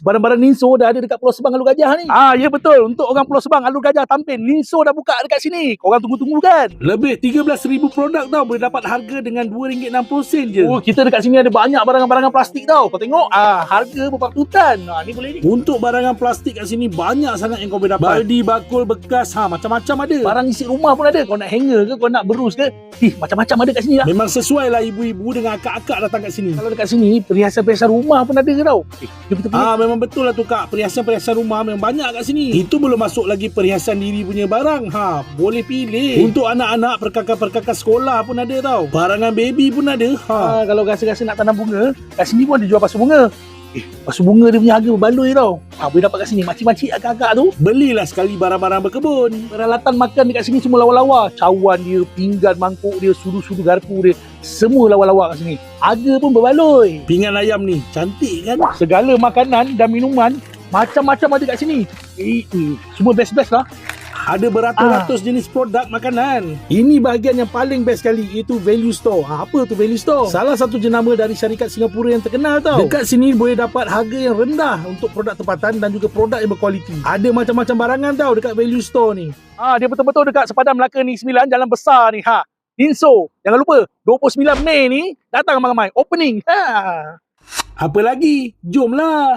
barang-barang Ninso dah ada dekat Pulau Sebang Alur Gajah ni. Ya betul. Untuk orang Pulau Sebang Alur Gajah Tampin, Ninso dah buka dekat sini. Korang tunggu-tunggu kan? Lebih 13,000 produk tau. Boleh dapat harga dengan RM2.60 je. Kita dekat sini ada banyak barangan-barangan plastik tau. Kau tengok, harga berpatutan. Ni boleh ni. Untuk barangan plastik kat sini banyak sangat yang kau boleh dapat. Baldi, bakul, bekas, macam-macam ada. Barang isi rumah pun ada. Kau nak hanger ke, kau nak berus ke, macam-macam ada kat sini lah. Memang sesuai lah ibu-ibu dengan akak-akak datang kat sini. Kalau dekat sini, perhiasan-perhiasan rumah pun ada ke tau. Jom kita pergi. Memang betul lah tu kak. Perhiasan-perhiasan rumah memang banyak kat sini. Itu belum masuk lagi perhiasan diri punya barang. Boleh pilih. Untuk anak-anak, perkakas-perkakas sekolah pun ada tau. Barangan baby pun ada. Kalau rasa-rasa nak tanam bunga, kat sini pun ada jual pasu bunga. Pasu bunga dia punya harga berbaloi tau. Boleh dapat kat sini. Makcik-makcik agak-agak tu, belilah sekali barang-barang berkebun. peralatan makan dekat sini semua lawa-lawa. Cawan dia, pinggan, mangkuk dia, sudu-sudu garpu dia, semua lawa-lawa kat sini. Harga pun berbaloi. Pinggan ayam ni cantik kan? Segala makanan dan minuman macam-macam ada kat sini. Semua best-best lah. Ada beratus-ratus jenis produk makanan. Ini bahagian yang paling best sekali, iaitu value store. Apa tu value store? Salah satu jenama dari syarikat Singapura yang terkenal tau. Dekat sini boleh dapat harga yang rendah untuk produk tempatan dan juga produk yang berkualiti. Ada macam-macam barangan tau dekat value store ni. Dia betul-betul dekat Sepadan Melaka ni 9, Jalan Besar ni. Ninso. Jangan lupa 29 Mei ni datang ramai-ramai. Opening. Apa lagi? Jomlah.